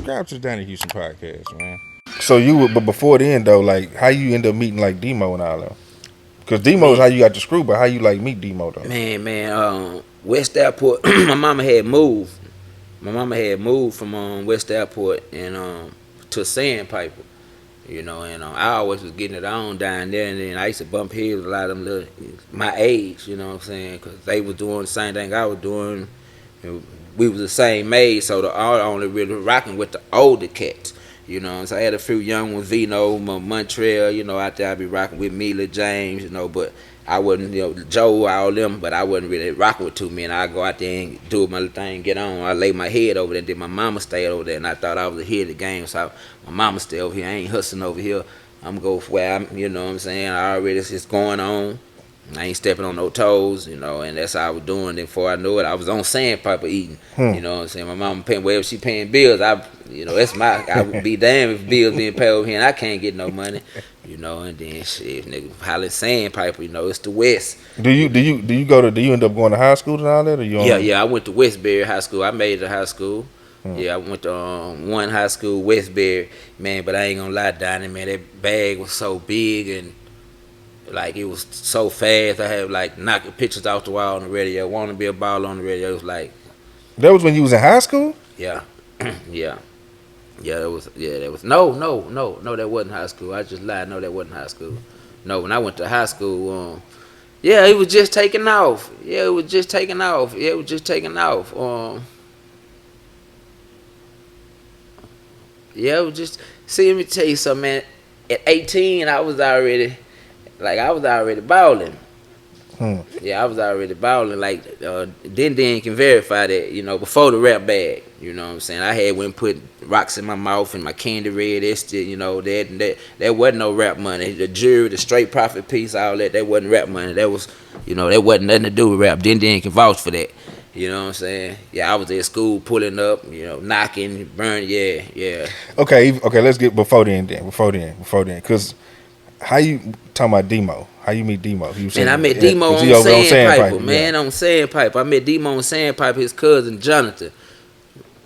subscribe to the Donnie Houston podcast, man. So but before then though, like how you end up meeting like Demo and all that? Because Demo is how Man, you got the screw, but how you like meet Demo though? West Airport. My mama had moved. My mama had moved from West Airport and to Sandpiper. And I always was getting it on down there, and then I used to bump heads with a lot of them little, my age, you know what I'm saying, because they was doing the same thing I was doing. We was the same age, so I only really rocking with the older cats, So I had a few young ones, Vino, Montreal, out there I be rocking with Mila James, but I wasn't, Joe, all them, but I wasn't really rocking with too many. I go out there and do my little thing, get on. I lay my head over there, and then my mama stayed over there, and I thought I was ahead of the game, so my mama stay over here. I ain't hustling over here. I'm going for where I'm, what I'm saying. I already, it's going on. I ain't stepping on no toes, and that's how I was doing. Then before I knew it, I was on Sandpiper eating. You know what I'm saying? My mama paying, wherever she paying bills, that's I would be damned if bills being paid over here and I can't get no money. And then shit, nigga, hollering Sandpiper, it's the West. Do you end up going to high school and all that, or you? Yeah, I went to Westbury High School. I made it to high school. Yeah, I went to one high school, Westbury, man. But I ain't gonna lie, Donnie, man, that bag was so big and like it was so fast. I had like knocking pictures off the wall on the radio. Want to be a baller on the radio. It was like that was when you was in high school. Yeah, yeah. That was no, that wasn't high school. I just lied. No, that wasn't high school. No, when I went to high school, it was just taking off. Yeah, it was just taking off. Yeah, it was just. See, let me tell you something, man. At 18, I was already balling. Yeah, I was already balling. Like, Den can verify that, before the rap bag. You know what I'm saying? I had went put rocks in my mouth and my candy red, that wasn't no rap money. The jury, the straight profit piece, all that wasn't rap money. That was, that wasn't nothing to do with rap. Den can vouch for that. You know what I'm saying? Yeah, I was at school pulling up, knocking, burning, yeah. Okay, let's get before then. Because how you talking about Demo? How you meet Demo? Man, I met Demo on Sandpiper, man, on Sandpiper. I met Demo on Sandpiper, his cousin Jonathan.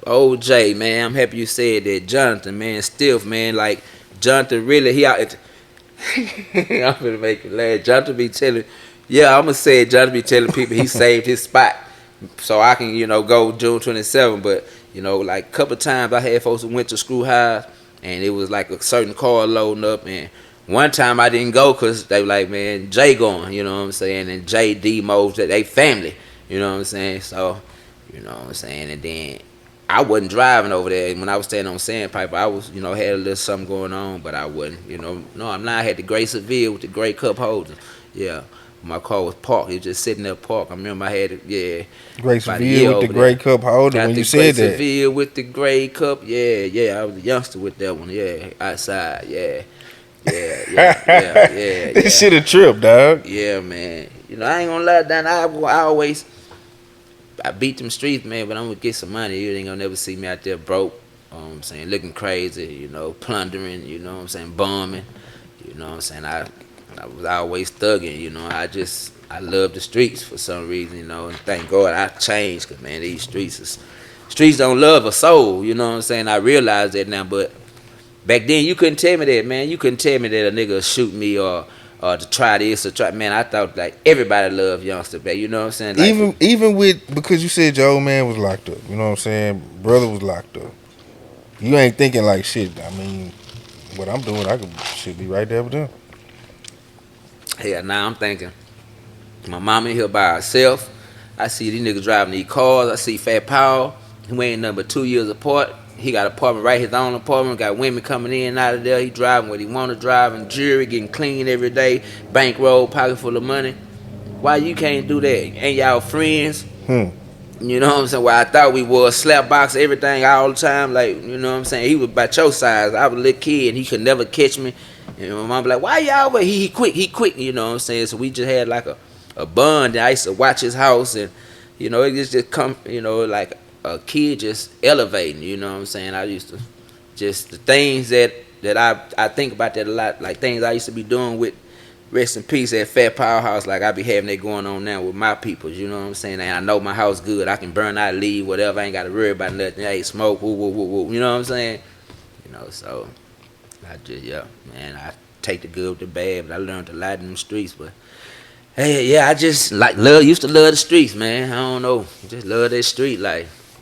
Old Jay, man, I'm happy you said that. Jonathan, man, stiff, man, like, Jonathan really, he out, I'm gonna make it laugh. Jonathan be telling, I'm gonna say it, Jonathan be telling people he saved his spot so I can, go June 27th, but, like, a couple times I had folks who went to Screw High, and it was like a certain car loading up, and one time I didn't go because they were like, man, Jay going, you know what I'm saying? And Jay, Demo, they family, you know what I'm saying? So, you know what I'm saying? And then I wasn't driving over there. When I was standing on Sandpiper, I was, had a little something going on, but I wasn't, No, I'm not. I had the Gray Seville with the gray cup holder. Yeah. My car was parked. It was just sitting there parked. I remember I had it, Gray Seville with the gray cup holder. When you said that. Gray Seville with the gray cup. Yeah. I was a youngster with that one. Yeah. Outside. Yeah. This shit a trip, dog. Yeah, man. I ain't gonna lie, Don. I beat them streets, man, but I'm gonna get some money. You ain't gonna never see me out there broke. I'm saying, looking crazy, plundering, what I'm saying, bombing. What I'm saying, I was always thugging, I love the streets for some reason, and thank God I changed, cause man, these streets don't love a soul, what I'm saying. I realize that now, but back then you couldn't tell me that, man. You couldn't tell me that a nigga would shoot me or to try this or try. Man, I thought like everybody loved Yungstar, back. You know what I'm saying? Like, even with, because you said your old man was locked up. You know what I'm saying? Brother was locked up. You ain't thinking like shit. I mean, what I'm doing, should be right there with them. Yeah, now I'm thinking, my mama in here by herself. I see these niggas driving these cars. I see Fat Powell. He ain't nothing but 2 years apart. He got an apartment, right, his own apartment. Got women coming in and out of there. He driving what he want to drive, and jewelry getting clean every day. Bankroll, pocket full of money. Why you can't do that? Ain't y'all friends? You know what I'm saying? Well, I thought we wore a slap box, everything all the time. Like, you know what I'm saying? He was about your size. I was a little kid, and he could never catch me. And my mom be like, why y'all? But he quick, you know what I'm saying? So we just had like a bond. And I used to watch his house, and, it just come, like a kid just elevating, you know what I'm saying? I used to, just the things that I think about that a lot, like things I used to be doing with rest in peace at Fat Powerhouse. Like I be having that going on now with my people. You know what I'm saying? And I know my house good. I can burn out, leave, whatever. I ain't got to worry about nothing. Hey, smoke, woo, woo, woo, woo. You know what I'm saying? You know, so I just, yeah, man, I take the good with the bad, but I learned a lot in them streets. But hey, yeah, I just used to love the streets, man. I don't know, just love that street life.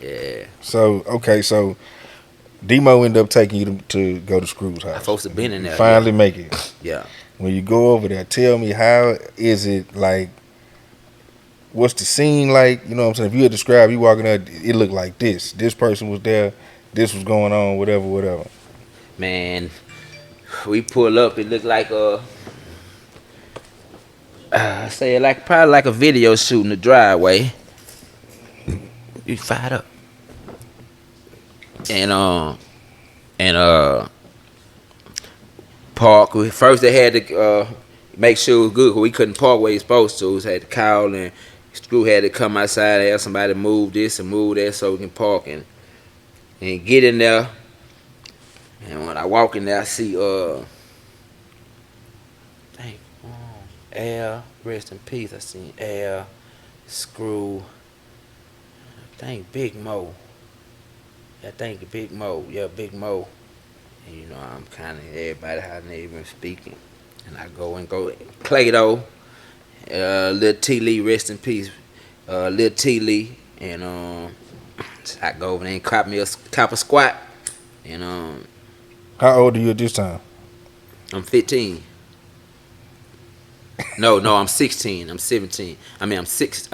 Yeah. So okay, so Demo ended up taking you to go to Screw's house. I supposed to been in You there. finally make it. Yeah. When you go over there, tell me, how is it like? What's the scene like? You know what I'm saying? If you had described, you walking there, it looked like this. This person was there. This was going on. Whatever. Man, we pull up. It looked like I say like probably like a video shoot in the driveway. You fired up. And park. First they had to make sure it was good, 'cause we couldn't park where we supposed to. We had to call, and Screw had to come outside and ask somebody to move this and move that so we can park and get in there. And when I walk in there, I see Al, rest in peace. I seen Al, Screw, I think Big Mo. I think Big Mo. Yeah, Big Mo. And you know, I'm kind of everybody how they even speaking. And I go Clado, Lil T Lee, rest in peace, Lil T Lee, and I go over there and cop a squat, and How old are you at this time? I'm 15. No, I'm 16. I'm 17. I mean, I'm 6.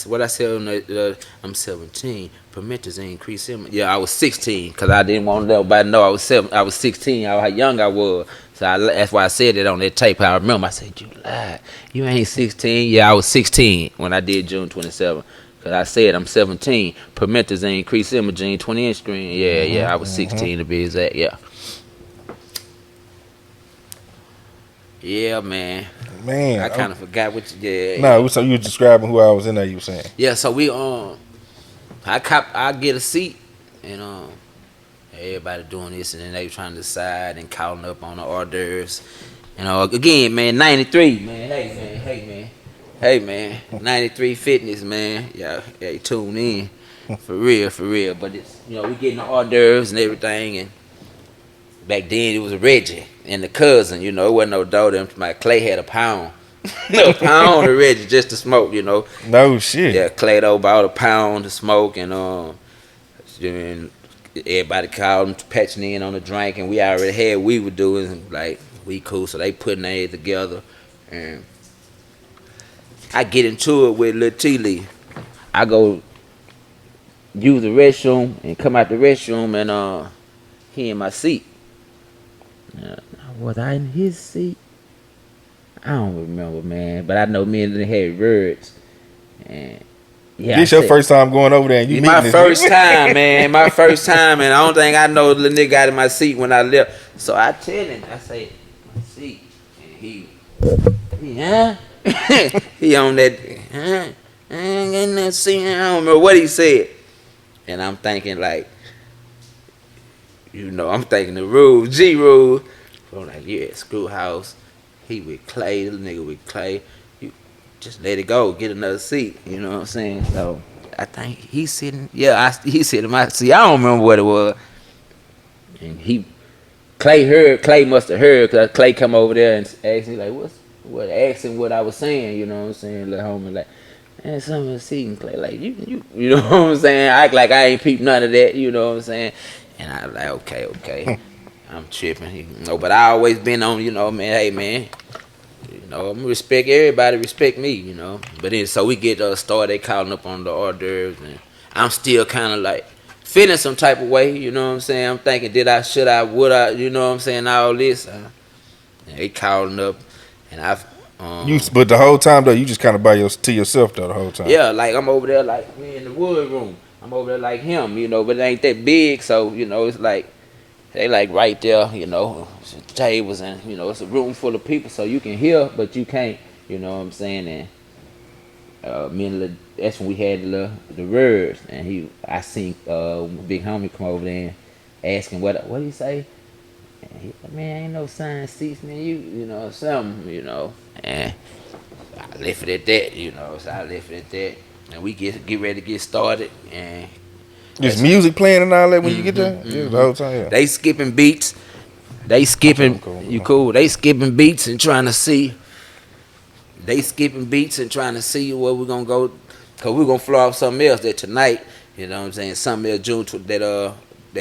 What I said on I'm 17. Promethazine increase him. Yeah, I was 16 because I didn't want to let nobody know I was 7. I was 16. How young I was. So that's why I said it on that tape. I remember. I said, "You lied. You ain't 16." Yeah, I was 16 when I did June 27. Cause I said I'm 17. Promethazine increase imaging 20-inch screen. Yeah. I was 16 to be exact. Yeah. Yeah, man. I kind of forgot what you did. No, so you were describing who I was in there, you were saying. Yeah, so we I get a seat, and everybody doing this, and then they trying to decide and calling up on the hors d'oeuvres. Again, man, 93, man. Hey, man. 93 fitness, man. Yeah, tune in. For real. But it's, we getting the hors d'oeuvres and everything, and back then it was Reggie and the cousin, it wasn't no daughter. My Clay had a pound. A pound of Reggie just to smoke, No shit. Yeah, Clay bought a pound to smoke, and everybody called him patching in on the drink, and we already had we were doing, like, we cool, so they putting their together, and I get into it with Lil T Lee. I go use the restroom and come out the restroom, and he in my seat. Was I in his seat? I don't remember, man. But I know me and them had words. And yeah, this your first time going over there, and you my meeting first this time, man. My first time, and I don't think I know the nigga got in my seat when I left. So I tell him, I say, my seat, and he he on that, I ain't getting that seat. I don't remember what he said, and I'm thinking like, I'm thinking the rules, G rule. So I'm like, yeah, Screw house. He with Clay, the nigga with Clay. You just let it go, get another seat. You know what I'm saying? So I think he's sitting. Yeah, he sitting in my seat. I don't remember what it was. And Clay must have heard, because Clay come over there and asked me like, asking what I was saying. You know what I'm saying? Little homie like, man, some of the seat, and Clay like, you know what I'm saying? I act like I ain't peeped none of that. You know what I'm saying? And I was like, okay. I'm tripping, but I always been on, man, hey, man, I'm respect everybody, respect me, But then, so we get started, they calling up on the hors d'oeuvres, and I'm still kind of like feeling some type of way, you know what I'm saying? I'm thinking, should I, would I, you know what I'm saying, all this. And they calling up, and but the whole time, though, you just kind of to yourself, though, the whole time. Yeah, like I'm over there like me in the wood room. I'm over there like him, but it ain't that big, so, it's like, they like right there, tables, and it's a room full of people, so you can hear, but you can't, you know what I'm saying? And that's when we had the words, and I seen big homie come over there and asking what he say. And he like, man, ain't no sign seats, man. You know, something, you know. And I left it at that, you know. So I left it at that. And we get ready to get started. And Just music playing and all that when you get there? Yeah, the mm-hmm. whole time, yeah. They skipping beats. They skipping, Cool. you cool. They skipping beats and trying to see. They skipping beats and trying to see where we're gonna go, cause we're gonna flow off something else that tonight. You know what I'm saying? Something else June that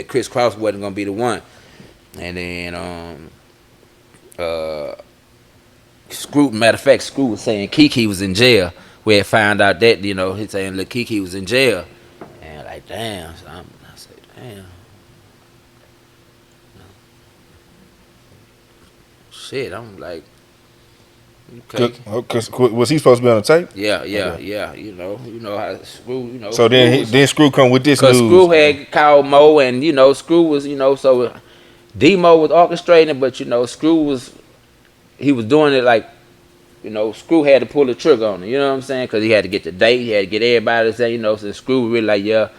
Chris Cross wasn't gonna be the one. And then Screw. Matter of fact, Screw was saying Kiki was in jail. We had found out that he's saying look Kiki was in jail, and like damn. So I said damn. Shit, I'm like. Okay. Cause was he supposed to be on the tape? Yeah. Okay. You know how Screw. So then Screw come with this Cause news. Screw had called Mo, and Screw was so D-Mo was orchestrating, but Screw was doing it like Screw had to pull the trigger on it. You know what I'm saying? Cause he had to get the date, he had to get everybody to say so Screw was really like yeah,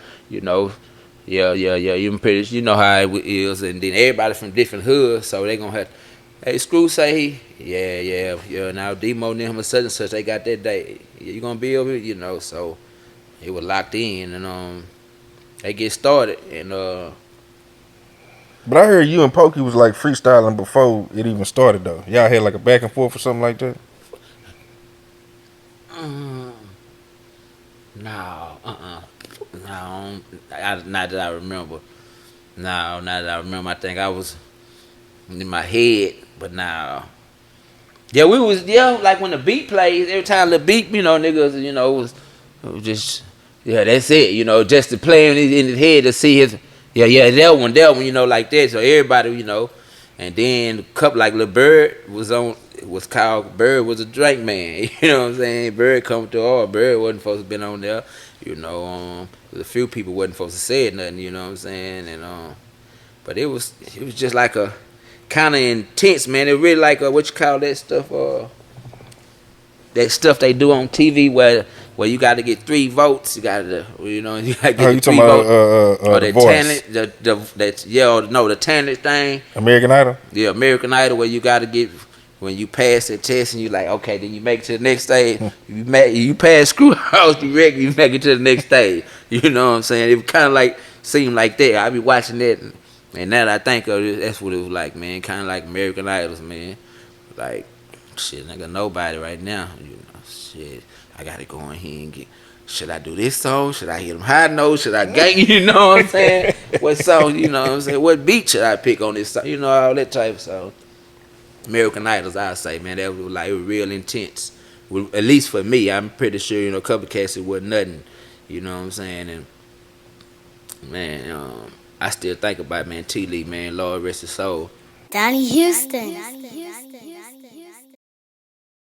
you pretty you know how it is, and then everybody from different hoods, so they gonna have. Hey, Screw say yeah. Now D-Mo and him such and such, they got that day. You gonna be over, so it was locked in, and they get started, and But I heard you and Pokey was like freestyling before it even started though. Y'all had like a back and forth or something like that. No, no, not that I remember. No, not that I remember. I think I was in my head, but now, yeah, we was like when the beat plays, every time the beat, niggas, was just that's it, just to play in his head to see his that one, like that. So everybody, and then a couple like Lil Bird was called Bird was a drink man, you know what I'm saying? Bird come to all Bird wasn't supposed to been on there, a few people wasn't supposed to say nothing, you know what I'm saying, and but it was just like a kind of intense, man. It really like what you call that stuff? That stuff they do on TV where you got to get 3 votes. You got to you got to get you 3 talking votes. about The voice. talent, the talent thing. American Idol. Yeah, American Idol, where you got to get when you pass that test and you like okay, then you make it to the next stage. You pass Screw House, you make it to the next stage. You know what I'm saying? It kind of like seemed like that. I be watching that. And now that I think of it, that's what it was like, man. Kind of like American Idols, man. Like, shit, nigga, nobody right now. Shit, I gotta go in here and get. Should I do this song? Should I hit them high notes? Should I gang? You know what I'm saying? What song? You know what I'm saying? What beat should I pick on this song? All that type of stuff. American Idols, I say, man, that was like real intense. Well, at least for me, I'm pretty sure. A couple cases it wasn't nothing. You know what I'm saying? And man, I still think about man T. Lee, man, Lord rest his soul. Donnie Houston.